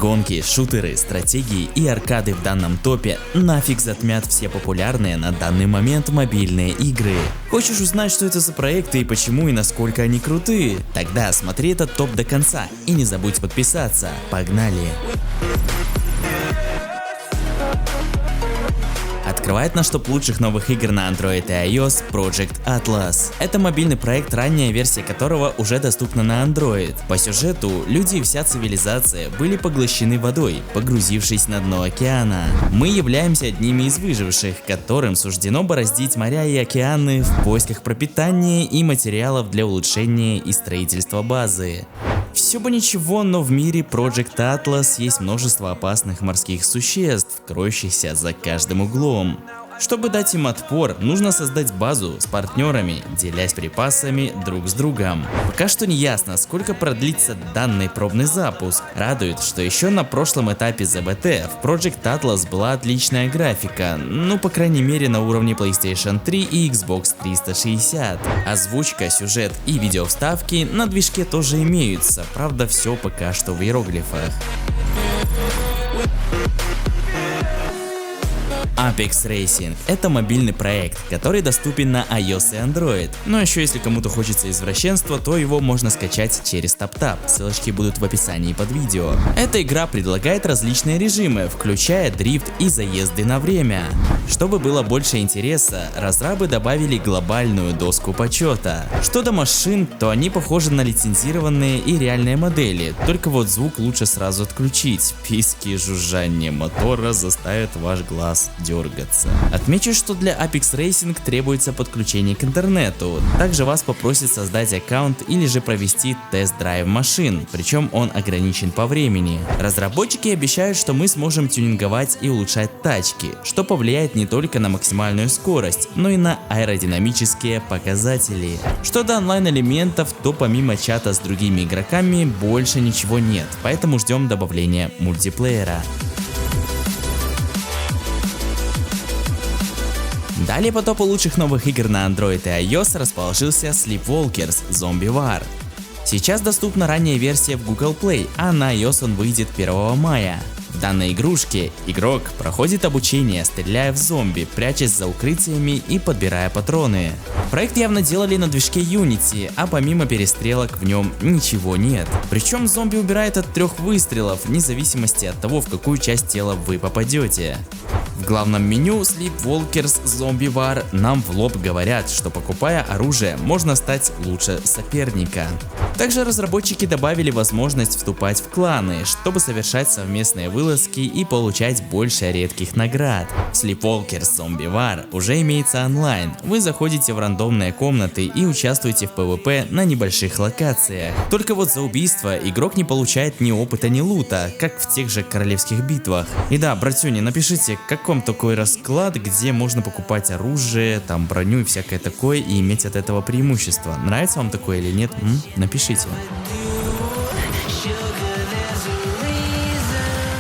Гонки, шутеры, стратегии и аркады в данном топе нафиг затмят все популярные на данный момент мобильные игры. Хочешь узнать, что это за проекты и почему и насколько они крутые? Тогда смотри этот топ до конца и не забудь подписаться. Погнали! Открывает наш топ лучших новых игр на Android и iOS Project Atlas. Это мобильный проект, ранняя версия которого уже доступна на Android. По сюжету, люди и вся цивилизация были поглощены водой, погрузившись на дно океана. Мы являемся одними из выживших, которым суждено бороздить моря и океаны в поисках пропитания и материалов для улучшения и строительства базы. Все бы ничего, но в мире Project Atlas есть множество опасных морских существ, кроющихся за каждым углом. Чтобы дать им отпор, нужно создать базу с партнерами, делясь припасами друг с другом. Пока что не ясно, сколько продлится данный пробный запуск. Радует, что еще на прошлом этапе ЗБТ в Project Atlas была отличная графика, ну по крайней мере на уровне PlayStation 3 и Xbox 360. Озвучка, сюжет и видеовставки на движке тоже имеются, правда все пока что в иероглифах. Apex Racing – это мобильный проект, который доступен на iOS и Android. Но еще если кому-то хочется извращенства, то его можно скачать через TapTap, ссылочки будут в описании под видео. Эта игра предлагает различные режимы, включая дрифт и заезды на время. Чтобы было больше интереса, разрабы добавили глобальную доску почета. Что до машин, то они похожи на лицензированные и реальные модели, только вот звук лучше сразу отключить, писки и жужжание мотора заставят ваш глаз дергаться. Отмечу, что для Apex Racing требуется подключение к интернету. Также вас попросят создать аккаунт или же провести тест-драйв машин, причем он ограничен по времени. Разработчики обещают, что мы сможем тюнинговать и улучшать тачки, что повлияет не только на максимальную скорость, но и на аэродинамические показатели. Что до онлайн-элементов, то помимо чата с другими игроками больше ничего нет, поэтому ждем добавления мультиплеера. Далее по топу лучших новых игр на Android и iOS расположился Sleepwalkers Zombie War. Сейчас доступна ранняя версия в Google Play, а на iOS он выйдет 1 мая. В данной игрушке игрок проходит обучение, стреляя в зомби, прячась за укрытиями и подбирая патроны. Проект явно делали на движке Unity, а помимо перестрелок в нем ничего нет. Причем зомби убирает от 3 выстрелов, вне зависимости от того, в какую часть тела вы попадете. В главном меню Sleepwalkers Zombie War нам в лоб говорят, что покупая оружие, можно стать лучше соперника. Также разработчики добавили возможность вступать в кланы, чтобы совершать совместные вылазки и получать больше редких наград. В Sleepwalkers Zombie War уже имеется онлайн. Вы заходите в рандомные комнаты и участвуете в PvP на небольших локациях. Только вот за убийство игрок не получает ни опыта, ни лута, как в тех же королевских битвах. И да, братюни, напишите, как вам такой расклад, где можно покупать оружие, там броню и всякое такое и иметь от этого преимущество. Нравится вам такое или нет? Напишите.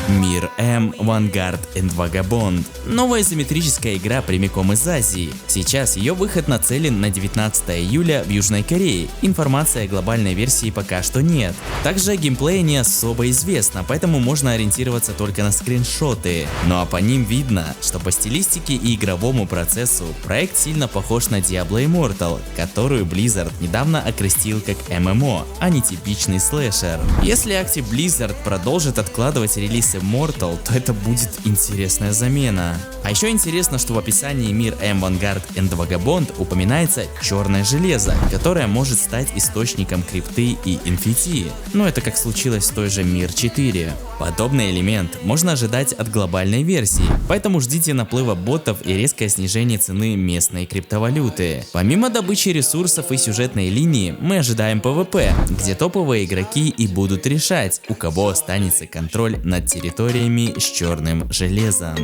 Мир М, Vanguard and Vagabond. Новая изометрическая игра прямиком из Азии. Сейчас ее выход нацелен на 19 июля в Южной Корее. Информации о глобальной версии пока что нет. Также геймплей не особо известно, поэтому можно ориентироваться только на скриншоты. Ну а по ним видно, что по стилистике и игровому процессу проект сильно похож на Diablo Immortal, которую Blizzard недавно окрестил как ММО, а не типичный слэшер. Если Active Blizzard продолжит откладывать релиз Immortal, то это будет интересная замена. А еще интересно, что в описании Мир М, Vanguard and Vagabond упоминается черное железо, которое может стать источником крипты и инфити. Но это как случилось с той же Мир 4. Подобный элемент можно ожидать от глобальной версии, поэтому ждите наплыва ботов и резкое снижение цены местной криптовалюты. Помимо добычи ресурсов и сюжетной линии, мы ожидаем PvP, где топовые игроки и будут решать, у кого останется контроль над территориями с черным железом.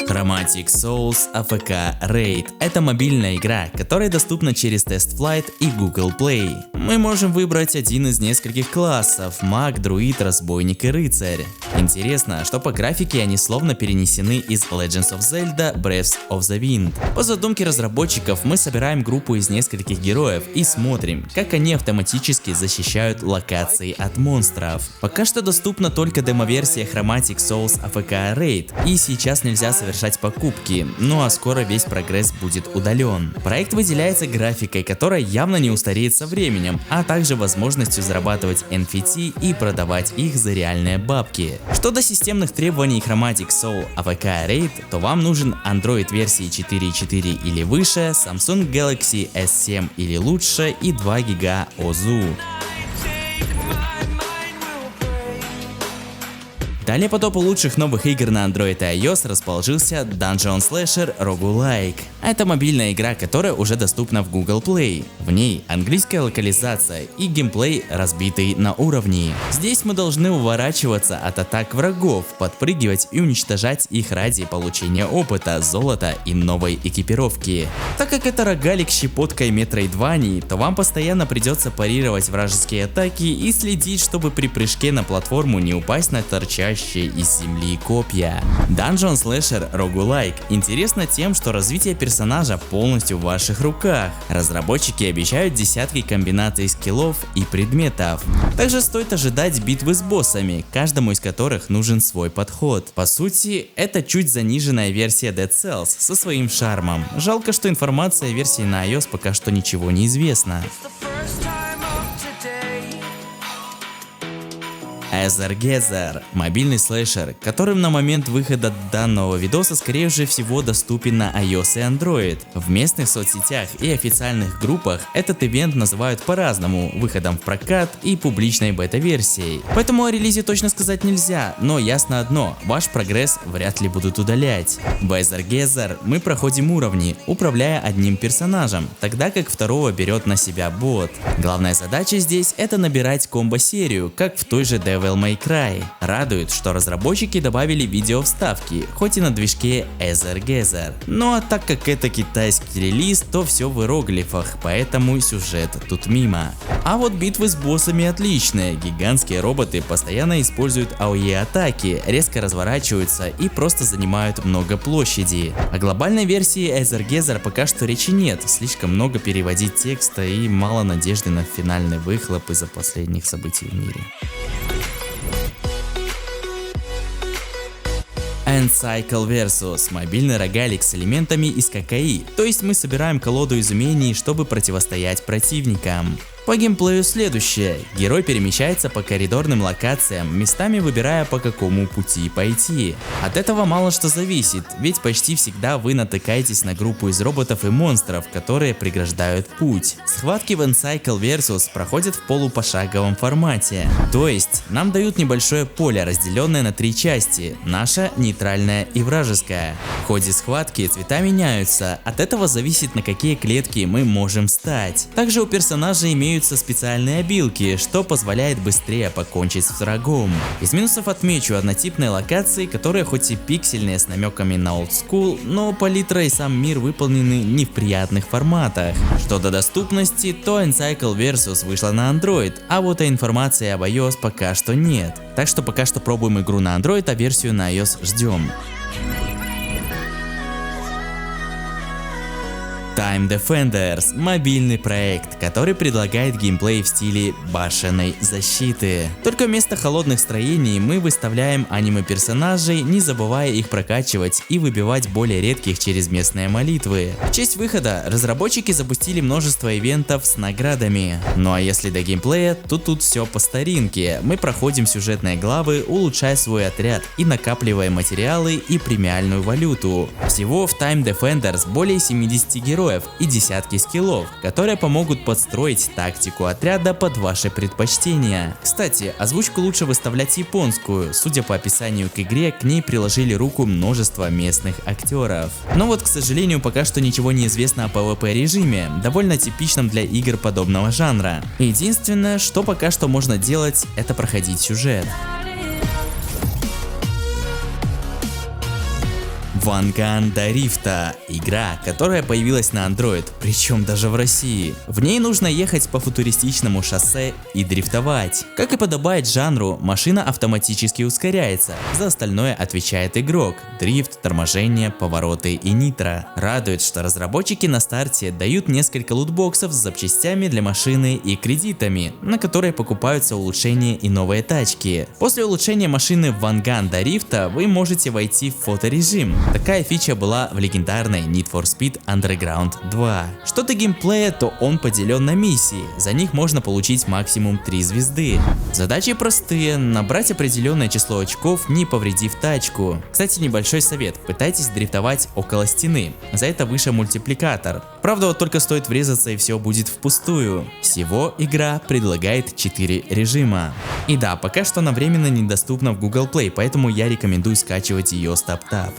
Chromatic Souls AFK Raid – это мобильная игра, которая доступна через TestFlight и Google Play. Мы можем выбрать один из нескольких классов – маг, друид, разбойник и рыцарь. Интересно, что по графике они словно перенесены из Legends of Zelda Breath of the Wind. По задумке разработчиков мы собираем группу из нескольких героев и смотрим, как они автоматически защищают локации от монстров. Пока что доступна только демо-версия Chromatic Souls AFK Raid, и сейчас нельзя совершать покупки, ну а скоро весь прогресс будет удален. Проект выделяется графикой, которая явно не устареет со временем, а также возможностью зарабатывать NFT и продавать их за реальные бабки. Что до системных требований Chromatic Soul AFK Raid, то вам нужен Android версии 4.4 или выше, Samsung Galaxy S7 или лучше и 2 гига ОЗУ. Далее по топу лучших новых игр на Android и iOS расположился Dungeon Slasher Roguelike. Это мобильная игра, которая уже доступна в Google Play. В ней английская локализация и геймплей, разбитый на уровни. Здесь мы должны уворачиваться от атак врагов, подпрыгивать и уничтожать их ради получения опыта, золота и новой экипировки. Так как это рогалик с щепоткой Metroidvania, то вам постоянно придется парировать вражеские атаки и следить, чтобы при прыжке на платформу не упасть на торчащие из земли копья. Dungeon Slasher Roguelike интересно тем, что развитие персонажа полностью в ваших руках. Разработчики обещают десятки комбинаций скиллов и предметов. Также стоит ожидать битвы с боссами, каждому из которых нужен свой подход. По сути, это чуть заниженная версия Dead Cells со своим шармом. Жалко, что информация о версии на iOS пока что ничего не известна. Erzgezer – мобильный слэшер, которым на момент выхода данного видоса скорее всего доступен на iOS и Android. В местных соцсетях и официальных группах этот ивент называют по-разному – выходом в прокат и публичной бета-версией. Поэтому о релизе точно сказать нельзя, но ясно одно – ваш прогресс вряд ли будут удалять. В Erzgezer мы проходим уровни, управляя одним персонажем, тогда как второго берет на себя бот. Главная задача здесь – это набирать комбо-серию, как в той же Devil May Cry. Радует, что разработчики добавили видео вставки, хоть и на движке Erzgezer. Ну а так как это китайский релиз, то все в иероглифах, поэтому сюжет тут мимо. А вот битвы с боссами отличные, гигантские роботы постоянно используют AOE атаки, резко разворачиваются и просто занимают много площади. О глобальной версии Erzgezer пока что речи нет, слишком много переводить текста и мало надежды на финальный выхлоп из-за последних событий в мире. N-Cycle Versus – мобильный рогалик с элементами из ККИ, то есть мы собираем колоду из умений, чтобы противостоять противникам. По геймплею следующее. Герой перемещается по коридорным локациям, местами выбирая, по какому пути пойти. От этого мало что зависит, ведь почти всегда вы натыкаетесь на группу из роботов и монстров, которые преграждают путь. Схватки в N-Cycle Versus проходят в полупошаговом формате. То есть нам дают небольшое поле, разделенное на 3 части: наша, нейтральная и вражеская. В ходе схватки цвета меняются, от этого зависит, на какие клетки мы можем встать. Также у персонажа имеются специальные обилки, что позволяет быстрее покончить с врагом. Из минусов отмечу однотипные локации, которые хоть и пиксельные с намеками на олдскул, но палитра и сам мир выполнены не в приятных форматах. Что до доступности, то N-Cycle Versus вышла на Android, а вот информации об iOS пока что нет. Так что пока что пробуем игру на Android, а версию на iOS ждем. Time Defenders – мобильный проект, который предлагает геймплей в стиле башенной защиты. Только вместо холодных строений мы выставляем аниме-персонажей, не забывая их прокачивать и выбивать более редких через местные молитвы. В честь выхода разработчики запустили множество ивентов с наградами. Ну а если до геймплея, то тут все по старинке. Мы проходим сюжетные главы, улучшая свой отряд и накапливая материалы и премиальную валюту. Всего в Time Defenders более 70 героев и десятки скиллов, которые помогут подстроить тактику отряда под ваши предпочтения. Кстати, озвучку лучше выставлять японскую, судя по описанию к игре, к ней приложили руку множество местных актеров. Но вот, к сожалению, пока что ничего не известно о PvP режиме, довольно типичном для игр подобного жанра. Единственное, что пока что можно делать, это проходить сюжет. Ванган до Рифта – игра, которая появилась на Android, причем даже в России. В ней нужно ехать по футуристичному шоссе и дрифтовать. Как и подобает жанру, машина автоматически ускоряется, за остальное отвечает игрок – дрифт, торможение, повороты и нитро. Радует, что разработчики на старте дают несколько лутбоксов с запчастями для машины и кредитами, на которые покупаются улучшения и новые тачки. После улучшения машины в Ванган до Рифта вы можете войти в фоторежим. Такая фича была в легендарной Need for Speed Underground 2. Что до геймплея, то он поделен на миссии, за них можно получить максимум 3 звезды. Задачи простые: набрать определенное число очков, не повредив тачку. Кстати, небольшой совет: пытайтесь дрифтовать около стены, за это выше мультипликатор. Правда, вот только стоит врезаться и все будет впустую. Всего игра предлагает 4 режима. И да, пока что она временно недоступна в Google Play, поэтому я рекомендую скачивать ее с TapTap.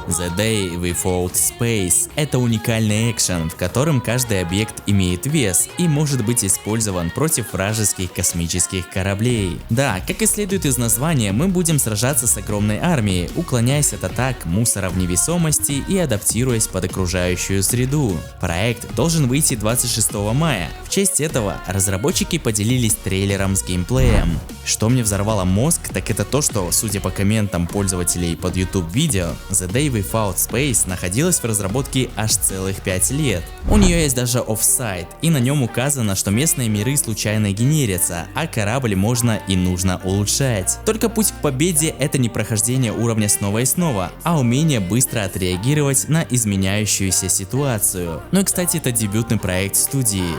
The Day We Fought Space – это уникальный экшен, в котором каждый объект имеет вес и может быть использован против вражеских космических кораблей. Да, как и следует из названия, мы будем сражаться с огромной армией, уклоняясь от атак, мусора в невесомости и адаптируясь под окружающую среду. Проект должен выйти 26 мая. В честь этого разработчики поделились трейлером с геймплеем. Что мне взорвало мозг, так это то, что, судя по комментам пользователей под YouTube видео, The Day We Fought Space находилась в разработке аж целых 5 лет. У нее есть даже оффсайт, и на нем указано, что местные миры случайно генерятся, а корабль можно и нужно улучшать. Только путь к победе — это не прохождение уровня снова и снова, а умение быстро отреагировать на изменяющуюся ситуацию. Ну и кстати, это дебютный проект студии.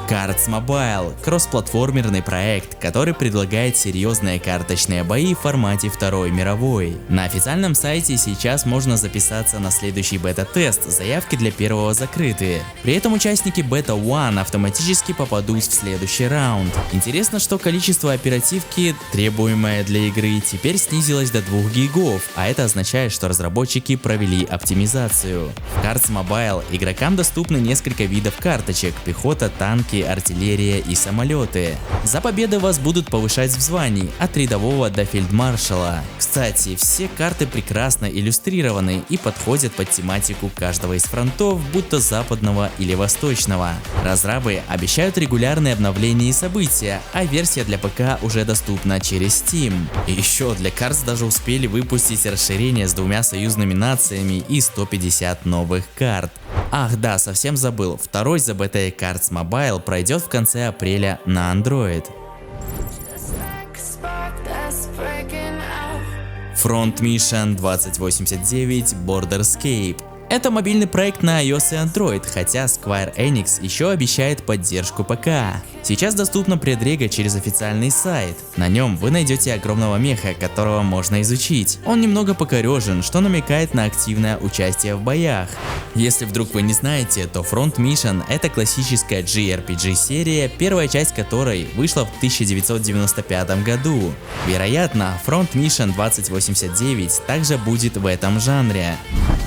Cards Mobile – кроссплатформерный проект, который предлагает серьезные карточные бои в формате Второй мировой. На официальном сайте сейчас можно записаться на следующий бета-тест, заявки для первого закрыты. При этом участники Beta One автоматически попадут в следующий раунд. Интересно, что количество оперативки, требуемое для игры, теперь снизилось до 2 гигов, а это означает, что разработчики провели оптимизацию. В Cards Mobile игрокам доступны несколько видов карточек – пехота, танки, артиллерия и самолеты. За победы вас будут повышать в звании от рядового до фельдмаршала. Кстати, все карты прекрасно иллюстрированы и подходят под тематику каждого из фронтов, будь то западного или восточного. Разрабы обещают регулярные обновления и события, а версия для ПК уже доступна через Steam. И еще для Cards даже успели выпустить расширение с 2 союзными нациями и 150 новых карт. Ах да, совсем забыл, второй ZBT Cards Mobile пройдет в конце апреля на Android. Front Mission 2089 Borderscape. Это мобильный проект на iOS и Android, хотя Square Enix еще обещает поддержку ПК. Сейчас доступна предрега через официальный сайт. На нем вы найдете огромного меха, которого можно изучить. Он немного покорежен, что намекает на активное участие в боях. Если вдруг вы не знаете, то Front Mission — это классическая JRPG серия, первая часть которой вышла в 1995 году. Вероятно, Front Mission 2089 также будет в этом жанре.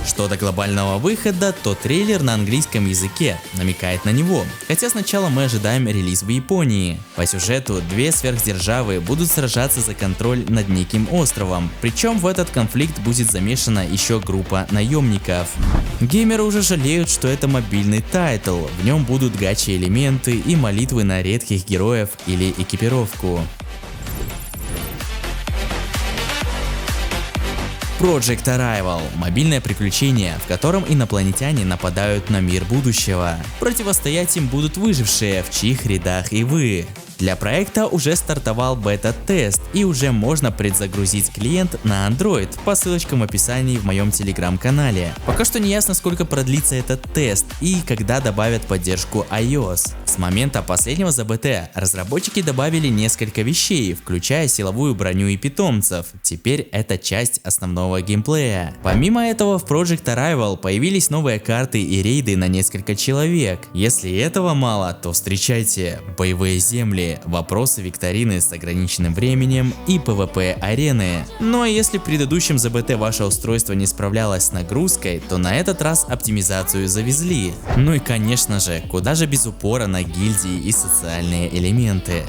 Что до глобального выхода, то трейлер на английском языке намекает на него, хотя сначала мы ожидаем релиз в Японии. По сюжету 2 сверхдержавы будут сражаться за контроль над неким островом, причем в этот конфликт будет замешана еще группа наемников. Геймеры уже жалеют, что это мобильный тайтл, в нем будут гачи-элементы и молитвы на редких героев или экипировку. Project Arrival – мобильное приключение, в котором инопланетяне нападают на мир будущего. Противостоять им будут выжившие, в чьих рядах и вы. Для проекта уже стартовал бета-тест и уже можно предзагрузить клиент на Android по ссылочкам в описании в моем телеграм-канале. Пока что не ясно, сколько продлится этот тест и когда добавят поддержку iOS. С момента последнего ЗБТ разработчики добавили несколько вещей, включая силовую броню и питомцев. Теперь это часть основного геймплея. Помимо этого в Project Arrival появились новые карты и рейды на несколько человек. Если этого мало, то встречайте боевые земли. модули, вопросы викторины с ограниченным временем и PvP-арены. Ну а если в предыдущем ZBT ваше устройство не справлялось с нагрузкой, то на этот раз оптимизацию завезли. Ну и конечно же, куда же без упора на гильдии и социальные элементы.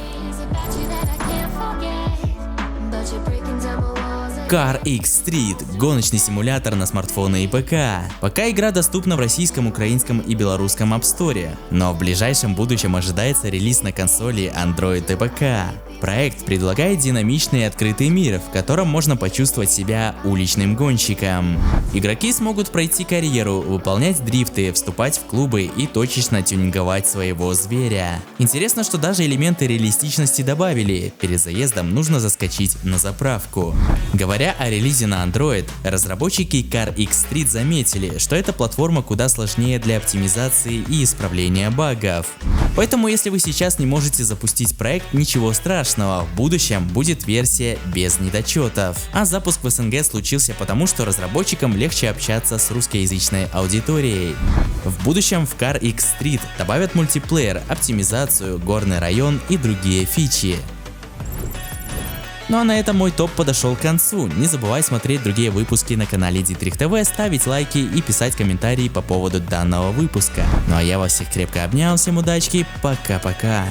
Car X Street – гоночный симулятор на смартфоны и ПК. Пока игра доступна в российском, украинском и белорусском App Store, но в ближайшем будущем ожидается релиз на консоли Android и ПК. Проект предлагает динамичный и открытый мир, в котором можно почувствовать себя уличным гонщиком. Игроки смогут пройти карьеру, выполнять дрифты, вступать в клубы и точечно тюнинговать своего зверя. Интересно, что даже элементы реалистичности добавили. Перед заездом нужно заскочить на заправку. Говоря о релизе на Android, разработчики Car X Street заметили, что эта платформа куда сложнее для оптимизации и исправления багов. Поэтому если вы сейчас не можете запустить проект, ничего страшного, в будущем будет версия без недочетов. А запуск в СНГ случился потому, что разработчикам легче общаться с русскоязычной аудиторией. В будущем в Car X Street добавят мультиплеер, оптимизацию, горный район и другие фичи. Ну а на этом мой топ подошел к концу. Не забывай смотреть другие выпуски на канале Дитрих ТВ, ставить лайки и писать комментарии по поводу данного выпуска. Ну а я вас всех крепко обнял, всем удачки, пока-пока.